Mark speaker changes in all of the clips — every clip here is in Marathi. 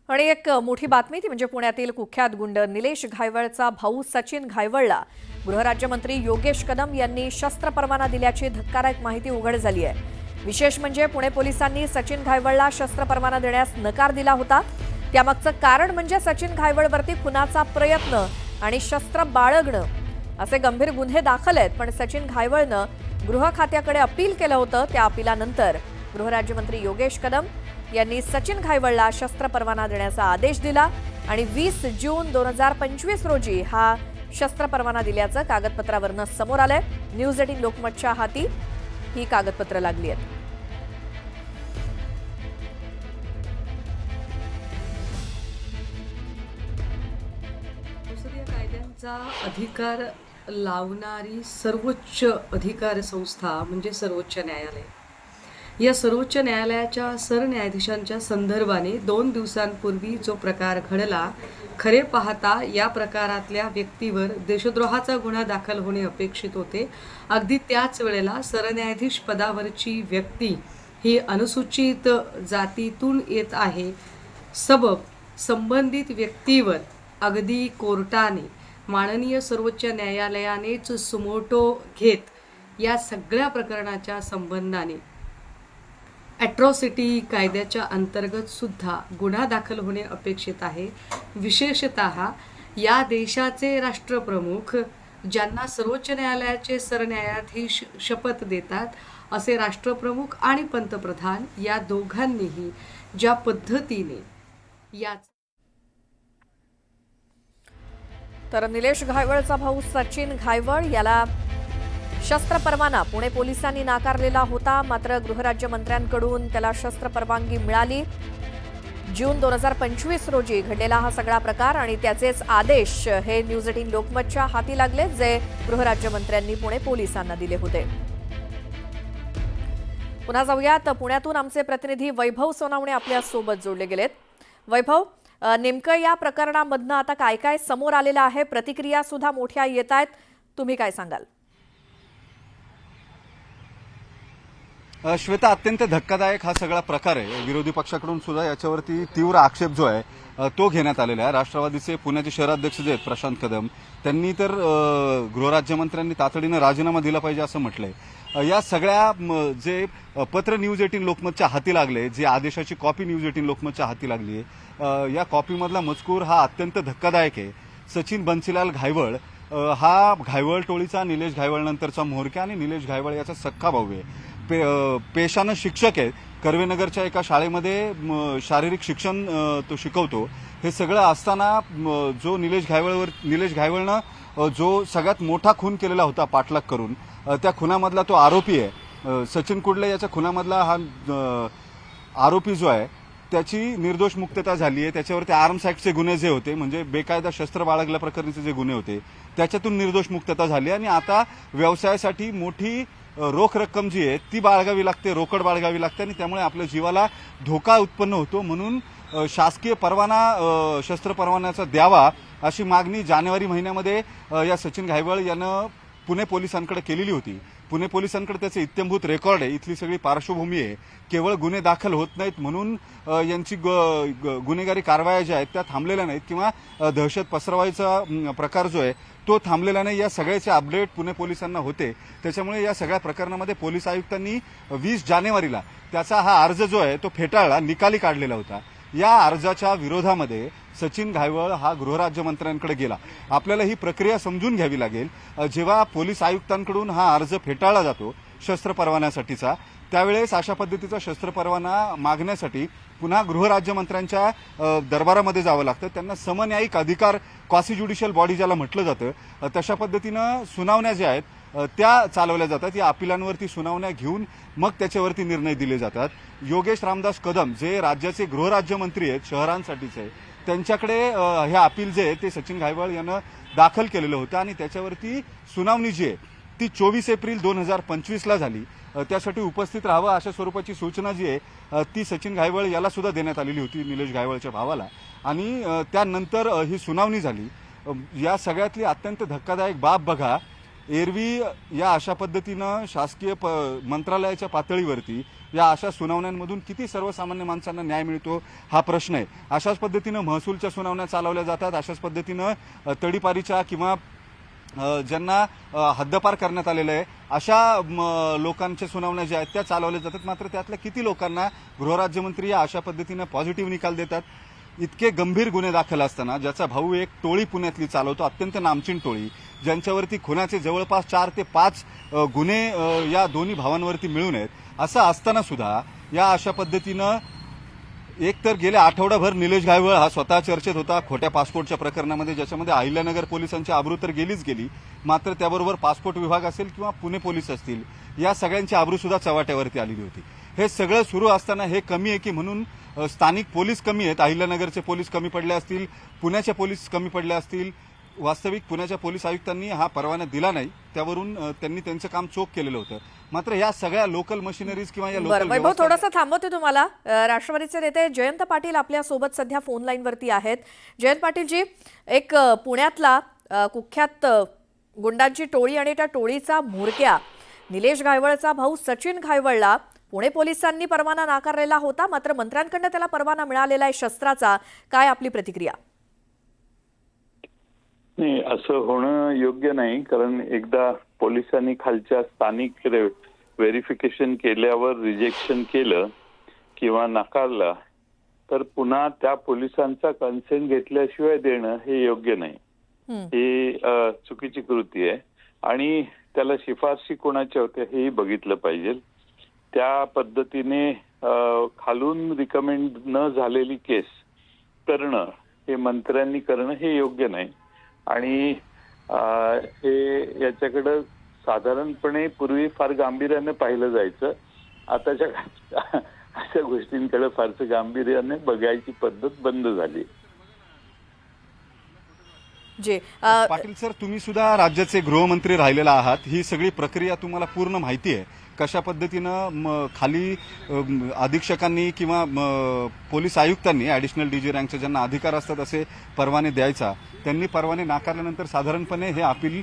Speaker 1: आणि एक मोठी बातमी ती म्हणजे पुण्यातील कुख्यात गुंड निलेश घायवळचा भाऊ सचिन घायवळला गृहराज्यमंत्री योगेश कदम यांनी शस्त्र परवाना दिल्याची धक्कादायक माहिती उघड झाली आहे। विशेष म्हणजे पुणे पोलिसांनी सचिन घायवळला शस्त्र परवाना देण्यास नकार दिला होता। त्यामागचं कारण म्हणजे सचिन घायवळवरती खुनाचा प्रयत्न आणि शस्त्र बाळगणं असे गंभीर गुन्हे दाखल आहेत। पण सचिन घायवळनं गृह खात्याकडे अपील केलं होतं। त्या अपीलानंतर गृहराज्यमंत्री योगेश कदम यांनी सचिन घायवळला शस्त्र परवाना देण्याचा आदेश दिला आणि 20 जून 2025 रोजी हा शस्त्र परवाना दिल्याचं कागदपत्रावरून समोर आलंय। न्यूज 18 लोकमतच्या हाती ही कागदपत्र लागली आहेत।
Speaker 2: संसदीय कायद्यांचा अधिकार लावणारी सर्वोच्च अधिकार संस्था म्हणजे सर्वोच्च न्यायालय। या सर्वोच्च न्यायालयाच्या सरन्यायाधीशांच्या संदर्भाने 2 दिवसांपूर्वी जो प्रकार घडला, खरे पाहता या प्रकारातल्या व्यक्तीवर देशद्रोहाचा गुन्हा दाखल होणे अपेक्षित होते। अगदी त्याच वेळेला सरन्यायाधीश पदावरची व्यक्ती ही अनुसूचित जातीतून येत आहे। सबब संबंधित व्यक्तीवर अगदी कोर्टाने माननीय सर्वोच्च न्यायालयानेच सुमोटो घेत या सगळ्या प्रकरणाच्या संबंधाने ॲट्रॉसिटी कायद्याच्या अंतर्गत सुद्धा गुन्हा दाखल होणे अपेक्षित आहे। विशेषतः या देशाचे राष्ट्रप्रमुख ज्यांना सर्वोच्च न्यायालयाचे सरन्यायाधीश शपथ देतात असे राष्ट्रप्रमुख आणि पंतप्रधान या दोघांनीही ज्या पद्धतीने
Speaker 1: तर निलेश घायवळचा भाऊ सचिन घायवळ याला शस्त्र परवाना पुणे पोलिसांनी नाकारलेला होता। मात्र गृहराज्यमंत्र्यांकडून त्याला शस्त्र परवानगी मिळाली। जून 2025 रोजी घडलेला हा सगळा प्रकार आणि त्याचेच आदेश हे न्यूज 18 लोकमतच्या हाती लागले, जे गृहराज्यमंत्र्यांनी पुणे पोलिसांना दिले होते। पुन्हा जाऊयात, पुण्यातून आमचे प्रतिनिधी वैभव सोनावणे आपल्या सोबत जोडले गेलेत। वैभव, नेमकं या प्रकरणामधनं आता काय काय समोर आलेलं आहे? प्रतिक्रिया सुद्धा मोठ्या येत आहेत, तुम्ही काय सांगाल?
Speaker 3: श्वेता, अत्यंत धक्कादायक हा सगळा प्रकार आहे। विरोधी पक्षाकडून सुद्धा याच्यावरती तीव्र आक्षेप जो आहे तो घेण्यात आलेला आहे। राष्ट्रवादीचे पुण्याचे शहराध्यक्ष जे आहेत प्रशांत कदम, त्यांनी तर गृहराज्यमंत्र्यांनी तातडीनं राजीनामा दिला पाहिजे असं म्हटलंय। या सगळ्या जे पत्र न्यूज 18 लोकमतच्या हाती लागले, जे आदेशाची कॉपी न्यूज 18 लोकमतच्या हाती लागली आहे, या कॉपीमधला मजकूर हा अत्यंत धक्कादायक आहे। सचिन बन्सीलाल घायवळ हा घायवळ टोळीचा निलेश घायवळ नंतरचा म्होरक्या आणि निलेश घायवळ याचा सख्खा भाऊ आहे। पेशानं शिक्षक आहे। कर्वेनगरच्या एका शाळेमध्ये शारीरिक शिक्षण तो शिकवतो। हे सगळं असताना जो निलेश घायवळनं जो सगळ्यात मोठा खून केलेला होता पाठलाग करून, त्या खुनामधला तो आरोपी आहे सचिन कुडले। याच्या खुनामधला हा आरोपी जो आहे त्याची निर्दोष मुक्तता झाली आहे। त्याच्यावरती आर्म्स ॲक्टचे गुन्हे जे होते, म्हणजे बेकायदा शस्त्र बाळगल्या प्रकरणीचे जे गुन्हे होते, त्याच्यातून निर्दोष मुक्तता झाली आणि आता व्यवसायासाठी मोठी रोख रक्कम जी आहे ती बाळगावी लागते, रोकड बाळगावी लागते आणि त्यामुळे आपल्या जीवाला धोका उत्पन्न होतो। म्हणून शासकीय परवाना, शस्त्र परवान्याचा द्यावा अशी मागणी जानेवारी महिन्यामध्ये या सचिन घायवळ यानं पुणे पोलिसांकडे केलेली होती। पुणे पोलिसांकडे त्याचे इत्थंभूत रेकॉर्ड आहे, इथली सगळी पार्श्वभूमी आहे। केवळ गुन्हे दाखल होत नाहीत म्हणून यांची गुन्हेगारी कारवाया ज्या आहेत त्या थांबलेल्या नाहीत किंवा दहशत पसरवायचा प्रकार जो आहे तो थांबलेला नाही। या सगळ्याचे अपडेट पुणे पोलिसांना होते। त्याच्यामुळे या सगळ्या प्रकरणामध्ये पोलीस आयुक्तांनी 20 जानेवारीला त्याचा हा अर्ज जो आहे तो फेटाळला, निकाली काढलेला होता। या अर्जाच्या विरोधामध्ये सचिन घायवळ हा गृहराज्यमंत्र्यांकडे गेला। आपल्याला ही प्रक्रिया समजून घ्यावी लागेल। जेव्हा पोलीस आयुक्तांकडून हा अर्ज फेटाळला जातो शस्त्र परवान्यासाठीचा, त्यावेळेस अशा पद्धतीचा शस्त्र परवाना मागण्यासाठी पुन्हा गृहराज्यमंत्र्यांच्या दरबारामध्ये जावं लागतं। त्यांना समन्यायिक अधिकार, क्वासी ज्युडिशियल बॉडी ज्याला म्हटलं जातं, तशा पद्धतीनं सुनावण्या ज्या आहेत त्या चालवल्या जातात। या अपिलांवरती सुनावण्या घेऊन मग त्याच्यावरती निर्णय दिले जातात। योगेश रामदास कदम जे राज्याचे गृहराज्यमंत्री आहेत शहरांसाठीचे, त्यांच्याकडे हे अपील जे आहे ते सचिन घायवळ यानं दाखल केलेलं होतं आणि त्याच्यावरती सुनावणी जी आहे ती 24 एप्रिल 2025ला झाली। त्यासाठी उपस्थित राहावं अशा स्वरूपाची सूचना जी आहे ती सचिन घायवळ याला सुद्धा देण्यात आलेली होती, निलेश घायवळच्या भावाला, आणि त्यानंतर ही सुनावणी झाली। या सगळ्यातली अत्यंत धक्कादायक बाब बघा, एरवी या अशा पद्धतीनं शासकीय मंत्रालयाच्या पातळीवरती या अशा सुनावण्यांमधून किती सर्वसामान्य माणसांना न्याय मिळतो हा प्रश्न आहे. अशाच पद्धतीनं महसूलच्या सुनावण्या चालवल्या जातात, अशाच पद्धतीनं तडीपारीच्या किंवा ज्यांना हद्दपार करण्यात आलेलं आहे अशा लोकांच्या सुनावण्या ज्या आहेत त्या चालवल्या जातात. मात्र त्यातल्या किती लोकांना गृहराज्यमंत्री या अशा पद्धतीनं पॉझिटिव्ह निकाल देतात. इतके गंभीर गुन्हे दाखल असताना ज्याचा भाऊ एक टोळी पुण्यातली चालवतो, अत्यंत नामचीन टोळी, ज्यांच्यावरती खुनाचे जवळपास 4 ते 5 गुन्हे या दोन्ही भावांवरती मिळून आहेत, असं असताना सुद्धा या अशा पद्धतीनं एक तर गेल्या आठवडाभर निलेश घायवळ हा स्वतः चर्चेत होता खोट्या पासपोर्टच्या प्रकरणामध्ये, ज्याच्यामध्ये अहिल्यानगर पोलिसांची आबरू तर गेलीच गेली, मात्र त्याबरोबर पासपोर्ट विभाग असेल किंवा पुणे पोलीस असतील या सगळ्यांची आबरू सुद्धा चव्हाट्यावरती आलेली होती. हे सगळं सुरू असताना हे कमी आहे की म्हणून स्थानिक पोलीस कमी आहेत, अहिल्यानगरचे पोलीस कमी पडले असतील, पुण्याचे पोलीस कमी पडले असतील. वास्तविक पुण्याच्या पोलीस आयुक्तांनी हा परवाना दिला नाही, त्यावरून त्यांनी त्यांचं काम चोख केलेलं होतं. मात्र या सगळ्या लोकल मशिनरीज किंवा या लोकल
Speaker 1: वैभव थोडंसं थांबवते तुम्हाला. राष्ट्रवादीचे नेते जयंत पाटील आपल्या सोबत सध्या फोन लाईनवरती आहेत. जयंत पाटीलजी, एक पुण्यातला कुख्यात गुंडांची टोळी आणि त्या टोळीचा म्होरक्या निलेश घायवळचा भाऊ सचिन घायवळला पुणे पोलिसांनी परवाना नाकारलेला होता, मात्र मंत्र्यांकडून त्याला परवाना मिळालेला आहे शस्त्राचा. काय आपली प्रतिक्रिया?
Speaker 4: नाही, असं होणं योग्य नाही. कारण एकदा पोलिसांनी खालच्या स्थानिक व्हेरिफिकेशन केल्यावर रिजेक्शन केलं किंवा नाकारला तर पुन्हा त्या पोलिसांचा कन्सेंट घेतल्याशिवाय देणं हे योग्य नाही. हे चुकीची कृती आहे आणि त्याला शिफारशी कोणाच्या होत्या हेही बघितलं पाहिजे. त्या पद्धतीने खालून रिकमेंड न झालेली केस करणं हे मंत्र्यांनी करणं हे योग्य नाही. आणि हे याच्याकडं साधारणपणे पूर्वी फार गांभीर्याने पाहिलं जायचं. आताच्या अशा गोष्टींकडे फारसं गांभीर्याने बघायची पद्धत बंद झाली.
Speaker 1: जे
Speaker 3: पाटील सर, तुम्ही सुद्धा राज्याचे गृहमंत्री राहिलेला आहात, ही सगळी प्रक्रिया तुम्हाला पूर्ण माहिती आहे. कशा पद्धतीनं खाली अधीक्षकांनी किंवा पोलीस आयुक्तांनी ॲडिशनल डीजी रँकचे ज्यांना अधिकार असतात असे परवाने द्यायचा, त्यांनी परवाने नाकारल्यानंतर साधारणपणे हे अपील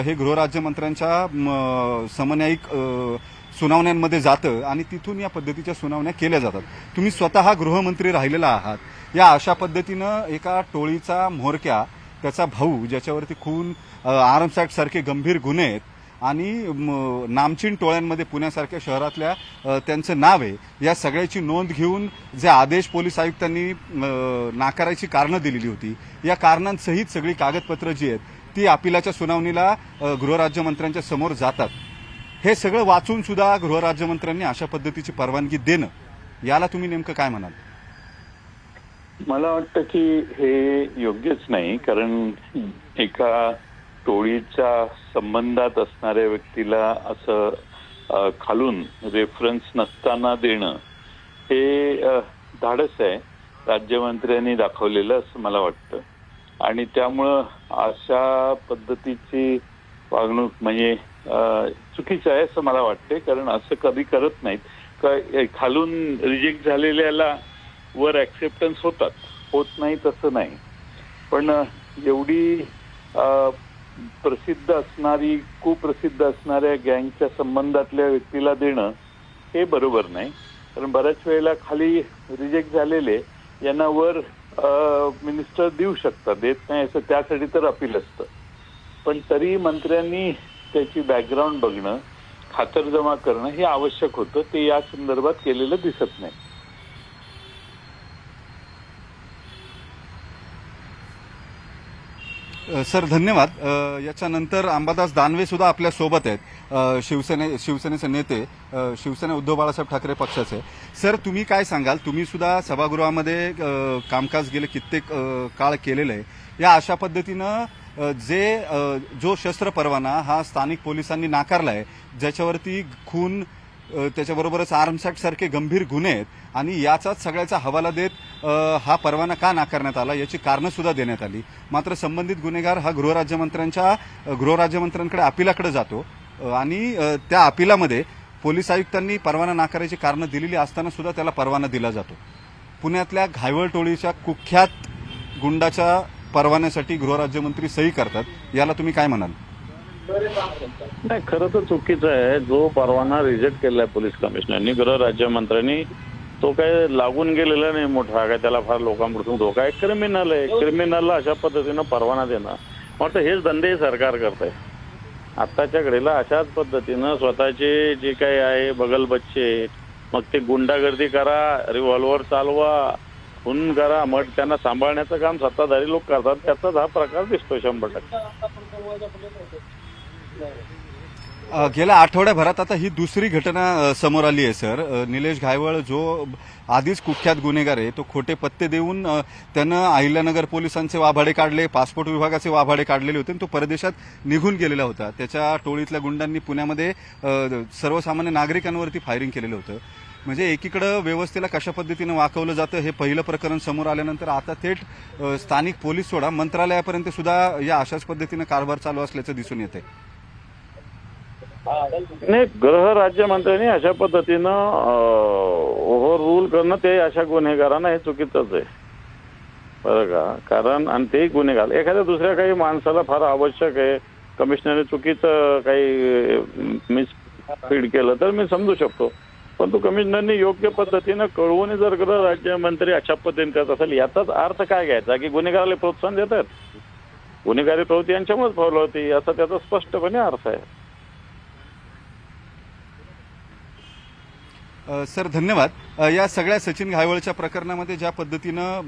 Speaker 3: हे गृहराज्यमंत्र्यांच्या समन्यायिक सुनावण्यांमध्ये जातं आणि तिथून या पद्धतीच्या सुनावण्या केल्या जातात. तुम्ही स्वतः गृहमंत्री राहिलेला आहात. या अशा पद्धतीनं एका टोळीचा म्होरक्या, त्याचा भाऊ ज्याच्यावरती खून, आर्म्स ॲक्ट सारखे गंभीर गुन्हे आहेत आणि नामचीन टोळ्यांमध्ये पुण्यासारख्या शहरातल्या त्यांचं नाव आहे, या सगळ्याची नोंद घेऊन जे आदेश पोलीस आयुक्तांनी नाकारायची कारणं दिलेली होती, या कारणांसहित सगळी कागदपत्र जी आहेत ती अपिलाच्या सुनावणीला गृहराज्यमंत्र्यांच्या समोर जातात. हे सगळं वाचून सुद्धा गृहराज्यमंत्र्यांनी अशा पद्धतीची परवानगी देणं, याला तुम्ही नेमकं काय म्हणाल?
Speaker 4: मला वाटतं की हे योग्यच नाही. कारण एका टोळीच्या संबंधात असणाऱ्या व्यक्तीला असं खालून रेफरन्स नसताना देणं हे धाडस आहे राज्यमंत्र्यांनी दाखवलेलं असं मला वाटतं. आणि त्यामुळं अशा पद्धतीची वागणूक म्हणजे चुकीचं आहे असं मला वाटते. कारण असं कधी करत नाहीत. खालून रिजेक्ट झालेल्याला वर ऍक्सेप्टन्स होत नाही तसं नाही. पण एवढी प्रसिद्ध असणारी, कुप्रसिद्ध असणाऱ्या गँगच्या संबंधातल्या व्यक्तीला देणं हे बरोबर नाही. कारण बऱ्याच वेळेला खाली रिजेक्ट झालेले यांना वर मिनिस्टर देऊ शकतात, देत नाही असं त्यासाठी तर अपील असतं. पण तरी मंत्र्यांनी त्याची बॅकग्राऊंड बघणं, खातरजमा करणं हे आवश्यक होतं. ते या संदर्भात केलेलं दिसत नाही.
Speaker 3: सर धन्यवाद. याच्यानंतर अंबादास दानवे सुद्धा आपल्या सोबत आहेत, शिवसेनेचे नेते, शिवसेना उद्धव बाळासाहेब ठाकरे पक्षाचे. सर तुम्ही काय सांगाल? तुम्ही सुद्धा सभागृहामध्ये कामकाज गेले कित्येक काळ केलेलं आहे. या अशा पद्धतीनं जो शस्त्र परवाना हा स्थानिक पोलिसांनी नाकारला आहे, ज्याच्यावरती खून, त्याच्याबरोबरच आर्म्स ॲक्ट सारखे गंभीर गुन्हे आहेत आणि याचाच सगळ्याचा हवाला देत हा परवाना का नाकारण्यात आला याची कारणं सुद्धा देण्यात आली. मात्र संबंधित गुन्हेगार हा गृहराज्यमंत्र्यांकडे अपिलाकडे जातो आणि त्या अपिलामध्ये पोलीस आयुक्तांनी परवाना नाकारायची कारणं दिलेली असताना सुद्धा त्याला परवाना दिला जातो. पुण्यातल्या घायवळ टोळीच्या कुख्यात गुंडाच्या परवान्यासाठी गृहराज्यमंत्री सही करतात, याला तुम्ही काय म्हणाल?
Speaker 5: नाही, खरं तर चुकीचं आहे. जो परवाना रिजेक्ट केलाय पोलीस कमिशनरनी, गृह राज्यमंत्र्यांनी, तो काय लागून गेलेला नाही मोठा, काय त्याला फार लोकांपासून धोका आहे. क्रिमिनल आहे. क्रिमिनलला अशा पद्धतीनं परवाना देणं, मला वाटतं हेच धंदे सरकार करतंय आत्ताच्या घडीला. अशाच पद्धतीनं स्वतःचे जे काही आहे बगल बच्चे, मग ते गुंडागर्दी करा, रिव्हॉल्वर चालवा, खून करा, मग त्यांना सांभाळण्याचं काम सत्ताधारी लोक करतात. त्याचाच हा प्रकार दिसतो 100%.
Speaker 3: गेल्या आठवड्याभरात आता ही दुसरी घटना समोर आली आहे सर. निलेश घायवळ जो आधीच कुख्यात गुन्हेगार आहे, तो खोटे पत्ते देऊन त्यानं अहिल्यानगर पोलिसांचे वाभाडे काढले, पासपोर्ट विभागाचे वाभाडे काढलेले होते आणि तो परदेशात निघून गेलेला होता. त्याच्या टोळीतल्या गुंडांनी पुण्यामध्ये सर्वसामान्य नागरिकांवरती फायरिंग केलेलं होतं. म्हणजे एकीकडे व्यवस्थेला कशा पद्धतीनं वाकवलं जातं हे पहिलं प्रकरण समोर आल्यानंतर आता थेट स्थानिक पोलीस सोडा मंत्रालयापर्यंत सुद्धा या अशाच पद्धतीनं कारभार चालू असल्याचं दिसून येतंय.
Speaker 5: नाही, गृह राज्यमंत्र्यांनी अशा पद्धतीनं ओव्हर रूल करणं, ते अशा गुन्हेगारांना हे चुकीचंच आहे बरं का. कारण आणि ते गुन्हेगार एखाद्या दुसऱ्या काही माणसाला फार आवश्यक आहे, कमिशनरने चुकीचं काही मिसफीड केलं तर मी समजू शकतो, पण तो कमिशनरने योग्य पद्धतीनं कळवून जर गृह राज्यमंत्री अशा पद्धतीने करत असेल, याचाच अर्थ काय घ्यायचा की गुन्हेगाराला प्रोत्साहन देतात. गुन्हेगारी प्रवृत्ती यांच्यामुळेच फॉलो होती, असा त्याचा स्पष्टपणे अर्थ आहे.
Speaker 3: सर धन्यवाद. या सगळ्या सचिन घायवळच्या प्रकरणामध्ये ज्या पद्धतीनं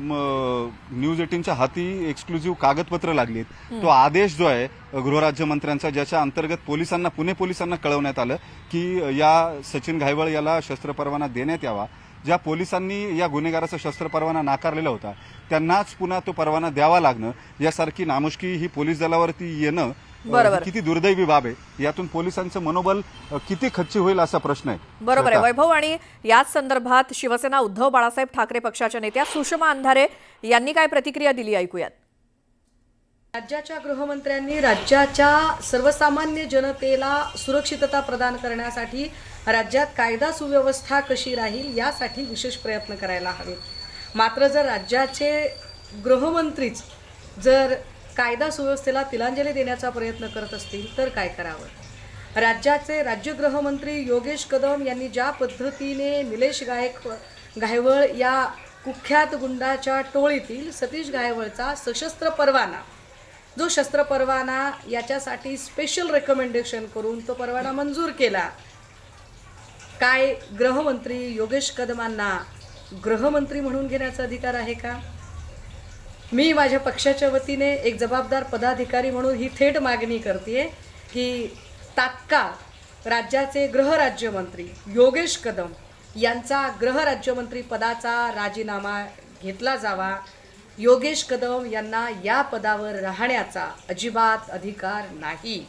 Speaker 3: न्यूज 18च्या हाती एक्सक्लुझिव्ह कागदपत्र लागलीत, तो आदेश जो आहे गृहराज्यमंत्र्यांचा, ज्याच्या अंतर्गत पुणे पोलिसांना कळवण्यात आलं की या सचिन घायवळ याला शस्त्र परवाना देण्यात यावा. ज्या पोलिसांनी या गुन्हेगाराचा शस्त्र परवाना नाकारलेला होता त्यांनाच पुन्हा तो परवाना द्यावा लागणं, यासारखी नामुष्की ही पोलीस दलावरती येणं
Speaker 1: बरोबर.
Speaker 3: किती दुर्दैवी बाब आहे. यातून पोलिसांचं मनोबल किती खच्ची होईल असा प्रश्न आहे.
Speaker 1: बरोबर आहे वैभव. आणि याच संदर्भात शिवसेना उद्धव बाळासाहेब ठाकरे पक्षाच्या नेत्या सुषमा अंधारे यांनी काय प्रतिक्रिया दिली ऐकूयात.
Speaker 2: राज्याच्या गृहमंत्र्यांनी राज्याच्या सर्वसामान्य जनतेला सुरक्षितता प्रदान करण्यासाठी राज्यात कायदा सुव्यवस्था कशी राहील यासाठी विशेष प्रयत्न करायला हवेत. मात्र जर राज्याचे गृहमंत्रीच जर कायदा सुव्यवस्थेला तिलांजली देण्याचा प्रयत्न करत असतील तर काय करावं. राज्याचे राज्यगृहमंत्री योगेश कदम यांनी ज्या पद्धतीने निलेश घायवळ या कुख्यात गुंडाच्या टोळीतील सतीश घायवळचा सशस्त्र परवाना, जो शस्त्र परवाना याच्यासाठी स्पेशल रेकमेंडेशन करून तो परवाना मंजूर केला, काय गृहमंत्री योगेश कदमांना गृहमंत्री म्हणून घेण्याचा अधिकार आहे का. मी माझ्या पक्षाच्या वतीने एक जबाबदार पदाधिकारी म्हणून ही थेट मागणी करते की तात्काळ राज्याचे गृहराज्यमंत्री योगेश कदम यांचा गृहराज्यमंत्री पदाचा राजीनामा घेतला जावा. योगेश कदम यांना या पदावर राहण्याचा अजिबात अधिकार नाही.